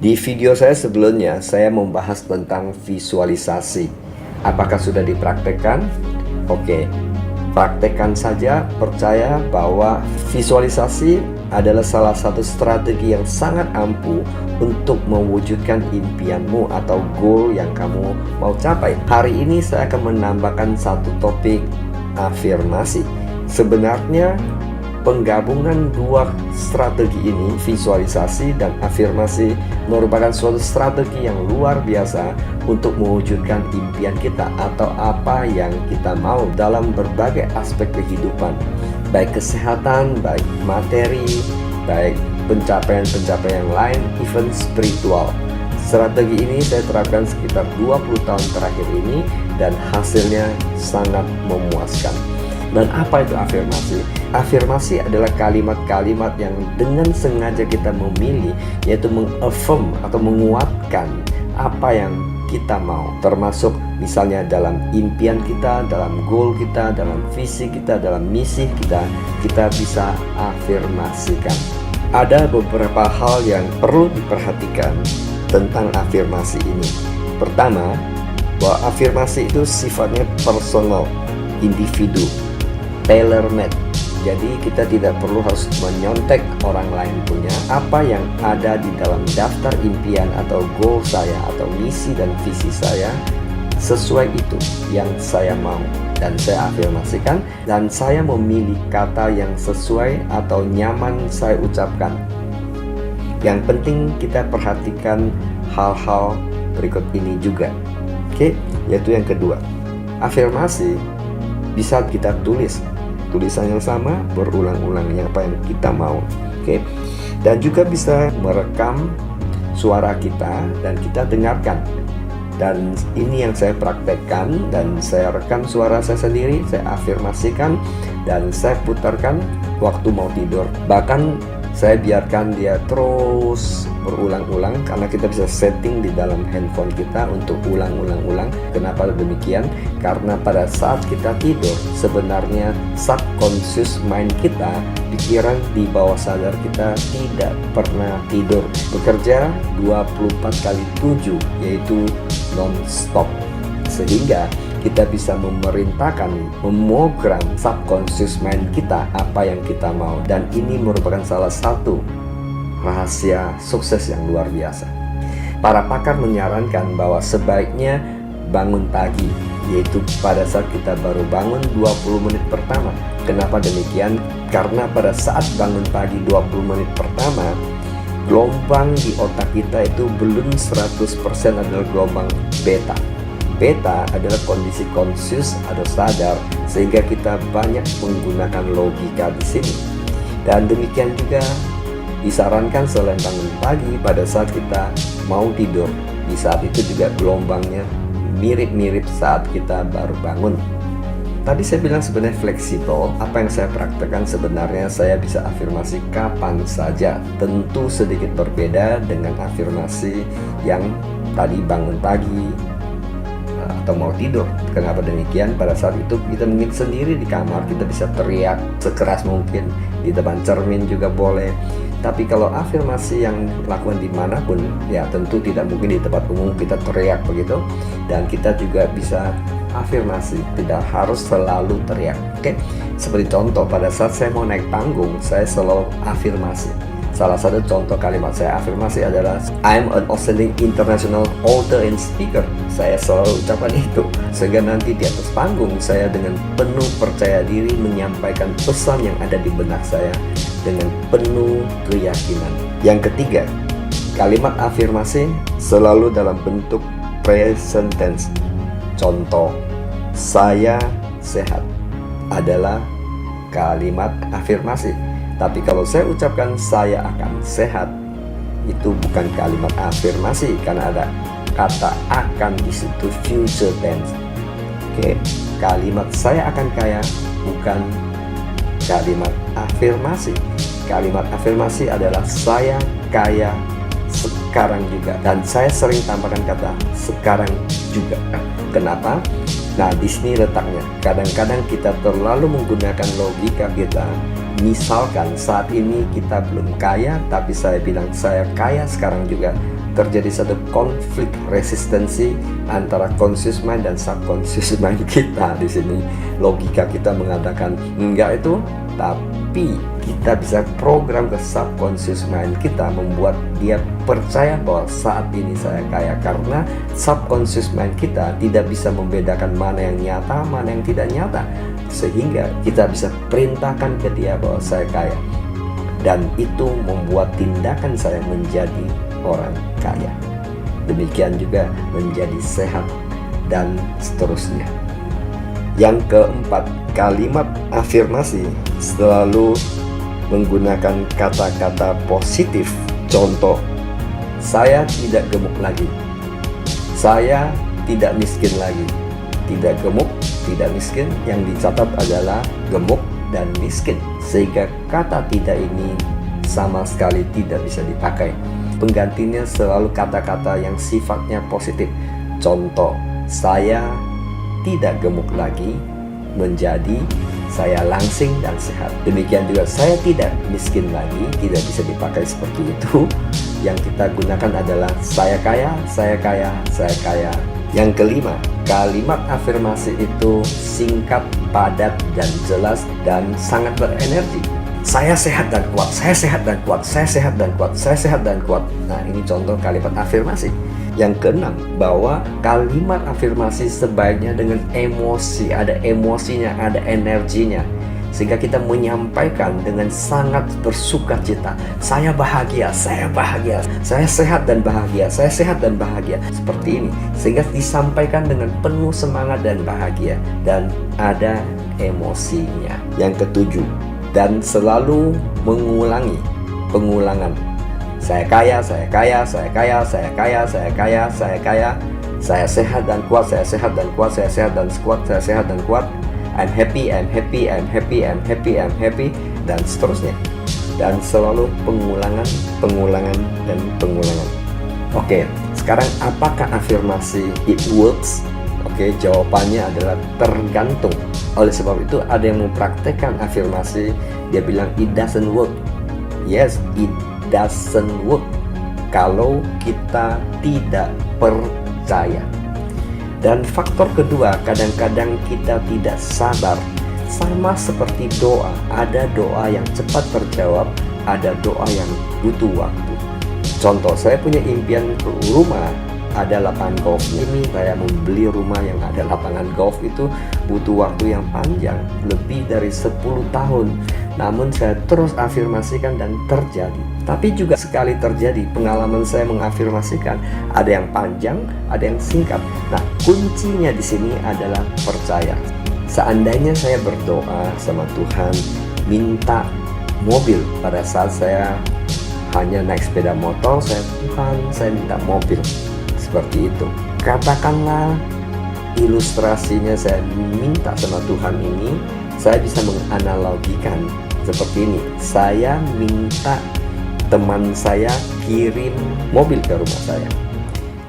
Di video saya sebelumnya, saya membahas tentang visualisasi. Apakah sudah dipraktekkan? Oke, praktekkan saja. Percaya bahwa visualisasi adalah salah satu strategi yang sangat ampuh untuk mewujudkan impianmu atau goal yang kamu mau capai. Hari ini saya akan menambahkan satu topik afirmasi. Sebenarnya penggabungan dua strategi ini, visualisasi dan afirmasi, merupakan suatu strategi yang luar biasa untuk mewujudkan impian kita atau apa yang kita mau dalam berbagai aspek kehidupan, baik kesehatan, baik materi, baik pencapaian-pencapaian lain, even spiritual. Strategi ini saya terapkan sekitar 20 tahun terakhir ini dan hasilnya sangat memuaskan. Dan apa itu afirmasi? Afirmasi adalah kalimat-kalimat yang dengan sengaja kita memilih, yaitu mengaffirm atau menguatkan apa yang kita mau, termasuk misalnya dalam impian kita, dalam goal kita, dalam visi kita, dalam misi kita bisa afirmasikan. Ada beberapa hal yang perlu diperhatikan tentang afirmasi ini. Pertama, bahwa afirmasi itu sifatnya personal, individu, tailor-made. Jadi kita tidak perlu harus menyontek orang lain punya. Apa yang ada di dalam daftar impian atau goal saya atau misi dan visi saya, sesuai itu yang saya mau dan saya afirmasikan, dan saya memilih kata yang sesuai atau nyaman saya ucapkan. Yang penting kita perhatikan hal-hal berikut ini juga. Oke, yaitu yang kedua. Afirmasi bisa kita tulis, tulisan yang sama berulang-ulang yang apa yang kita mau. Oke. Dan juga bisa merekam suara kita dan kita dengarkan. Dan ini yang saya praktekkan, dan saya rekam suara saya sendiri, saya afirmasikan dan saya putarkan waktu mau tidur. Bahkan saya biarkan dia terus berulang-ulang karena kita bisa setting di dalam handphone kita untuk ulang-ulang-ulang. Kenapa demikian? Karena pada saat kita tidur, sebenarnya subconscious mind kita, pikiran di bawah sadar kita tidak pernah tidur, bekerja 24/7, yaitu non-stop, sehingga kita bisa memerintahkan, memogram subconscious mind kita apa yang kita mau. Dan ini merupakan salah satu rahasia sukses yang luar biasa. Para pakar menyarankan bahwa sebaiknya bangun pagi, yaitu pada saat kita baru bangun 20 menit pertama. Kenapa demikian? Karena pada saat bangun pagi 20 menit pertama, gelombang di otak kita itu belum 100% adalah gelombang beta. Beta adalah kondisi conscious atau sadar, sehingga kita banyak menggunakan logika di sini. Dan demikian juga disarankan selain bangun pagi pada saat kita mau tidur. Di saat itu juga gelombangnya mirip-mirip saat kita baru bangun. Tadi saya bilang sebenarnya fleksibel. Apa yang saya praktekkan sebenarnya saya bisa afirmasi kapan saja. Tentu sedikit berbeda dengan afirmasi yang tadi bangun pagi atau mau tidur. Kenapa demikian? Pada saat itu kita mungkin sendiri di kamar, kita bisa teriak sekeras mungkin, di depan cermin juga boleh. Tapi kalau afirmasi yang lakukan dimanapun, ya tentu tidak mungkin di tempat umum kita teriak begitu. Dan kita juga bisa afirmasi, tidak harus selalu teriak. Oke, seperti contoh pada saat saya mau naik panggung, saya selalu afirmasi. Salah satu contoh kalimat saya afirmasi adalah I'm an outstanding international author and speaker. Saya selalu ucapkan itu, sehingga nanti di atas panggung saya dengan penuh percaya diri menyampaikan pesan yang ada di benak saya dengan penuh keyakinan. Yang ketiga, kalimat afirmasi selalu dalam bentuk present tense. Contoh, saya sehat adalah kalimat afirmasi. Tapi kalau saya ucapkan saya akan sehat, itu bukan kalimat afirmasi karena ada kata akan di situ, future tense. Oke, kalimat saya akan kaya bukan kalimat afirmasi. Kalimat afirmasi adalah saya kaya sekarang juga, dan saya sering tambahkan kata sekarang juga. Kenapa? Nah, di sini letaknya. Kadang-kadang kita terlalu menggunakan logika kita, Misalkan saat ini kita belum kaya, tapi saya bilang saya kaya sekarang juga, terjadi satu konflik resistensi antara conscious mind dan subconscious mind kita. Di sini logika kita mengatakan enggak itu, tapi kita bisa program ke subconscious mind kita, membuat dia percaya bahwa saat ini saya kaya, karena subconscious mind kita tidak bisa membedakan mana yang nyata, mana yang tidak nyata, sehingga kita bisa perintahkan ke dia bahwa saya kaya, dan itu membuat tindakan saya menjadi orang kaya. Demikian juga menjadi sehat dan seterusnya. Yang keempat, kalimat afirmasi selalu menggunakan kata-kata positif. Contoh, saya tidak gemuk lagi, saya tidak miskin lagi. Tidak gemuk, tidak miskin, yang dicatat adalah gemuk dan miskin, sehingga kata tidak ini sama sekali tidak bisa dipakai. Penggantinya selalu kata-kata yang sifatnya positif. Contoh, saya tidak gemuk lagi menjadi saya langsing dan sehat. Demikian juga saya tidak miskin lagi, tidak bisa dipakai seperti itu. Yang kita gunakan adalah saya kaya, saya kaya, saya kaya. Yang kelima, kalimat afirmasi itu singkat, padat, dan jelas, dan sangat berenergi. Saya sehat dan kuat, saya sehat dan kuat, saya sehat dan kuat, saya sehat dan kuat. Nah, ini contoh kalimat afirmasi. Yang keenam, bahwa kalimat afirmasi sebaiknya dengan emosi, ada emosinya, ada energinya, sehingga kita menyampaikan dengan sangat bersuka cita. Saya bahagia, saya bahagia, saya sehat dan bahagia, saya sehat dan bahagia. Seperti ini, sehingga disampaikan dengan penuh semangat dan bahagia, dan ada emosinya. Yang ketujuh, dan selalu mengulangi pengulangan. Saya kaya, saya kaya, saya kaya, saya kaya, saya kaya, saya kaya, saya sehat dan kuat, saya sehat dan kuat, saya sehat dan kuat, saya sehat dan kuat. I'm happy, I'm happy, I'm happy, I'm happy, I'm happy, dan seterusnya. Dan selalu pengulangan, pengulangan, dan pengulangan. Oke, sekarang apakah afirmasi it works? Oke, jawabannya adalah tergantung. Oleh sebab itu ada yang mempraktekkan afirmasi, dia bilang it doesn't work. Yes, it doesn't work kalau kita tidak percaya. Dan faktor kedua, kadang-kadang kita tidak sabar. Sama seperti doa, ada doa yang cepat terjawab, ada doa yang butuh waktu. Contoh, saya punya impian rumah, ada lapangan golf. Ini saya membeli rumah yang ada lapangan golf itu butuh waktu yang panjang, lebih dari 10 tahun. Namun saya terus afirmasikan dan terjadi. Tapi juga sekali terjadi, pengalaman saya mengafirmasikan, ada yang panjang, ada yang singkat. Nah, kuncinya di sini adalah percaya. Seandainya saya berdoa sama Tuhan, minta mobil, pada saat saya hanya naik sepeda motor, Tuhan, saya minta mobil. Seperti itu. Katakanlah ilustrasinya saya minta sama Tuhan ini, saya bisa menganalogikan seperti ini. Saya minta teman saya kirim mobil ke rumah saya.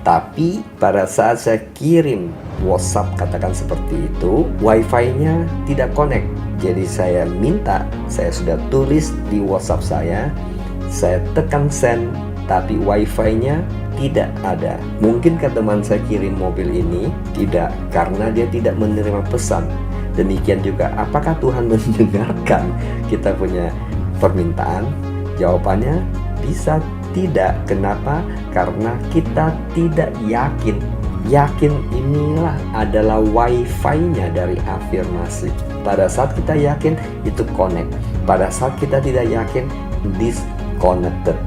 Tapi pada saat saya kirim WhatsApp, katakan seperti itu, Wi-Fi-nya tidak connect. Jadi saya minta, saya sudah tulis di WhatsApp saya tekan send, tapi Wi-Fi-nya tidak ada. Mungkinkah teman saya kirim mobil ini? Tidak, karena dia tidak menerima pesan. Demikian juga, apakah Tuhan mendengarkan kita punya permintaan? Jawabannya bisa tidak. Kenapa? Karena kita tidak yakin. Yakin inilah adalah wifi-nya dari afirmasi. Pada saat kita yakin, itu connect. Pada saat kita tidak yakin, disconnected.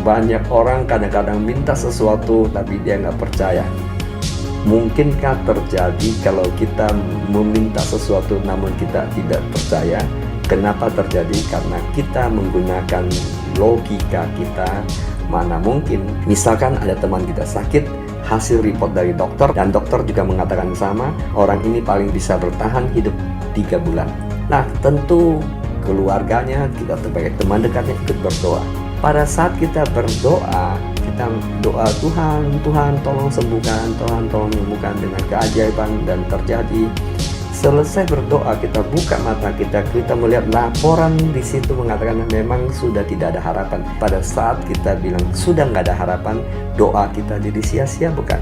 Banyak orang kadang-kadang minta sesuatu tapi dia nggak percaya. Mungkinkah terjadi kalau kita meminta sesuatu namun kita tidak percaya? Kenapa terjadi? Karena kita menggunakan logika kita. Mana mungkin, misalkan ada teman kita sakit, hasil report dari dokter, dan dokter juga mengatakan sama, orang ini paling bisa bertahan hidup 3 bulan. Nah, tentu keluarganya, kita sebagai teman dekatnya ikut berdoa. Pada saat kita berdoa, kita doa, Tuhan tolong sembuhkan, Tuhan tolong sembuhkan, dengan keajaiban dan terjadi. Selesai berdoa, kita buka mata kita melihat laporan di situ mengatakan memang sudah tidak ada harapan. Pada saat kita bilang sudah nggak ada harapan, doa kita jadi sia-sia, bukan?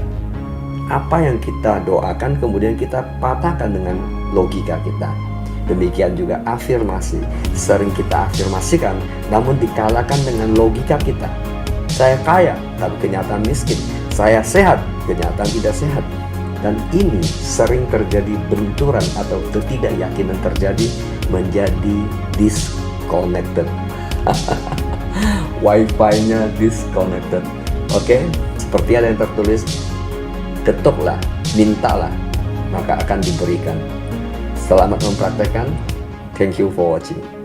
Apa yang kita doakan kemudian kita patahkan dengan logika kita. Demikian juga afirmasi. Sering kita afirmasikan, namun dikalahkan dengan logika kita. Saya kaya, tapi kenyataan miskin. Saya sehat, kenyataan tidak sehat. Dan ini sering terjadi benturan atau ketidakyakinan terjadi menjadi disconnected. Wi-Fi-nya disconnected. Oke, seperti ada yang tertulis, ketuklah, mintalah, maka akan diberikan. Selamat mempraktekkan. Thank you for watching.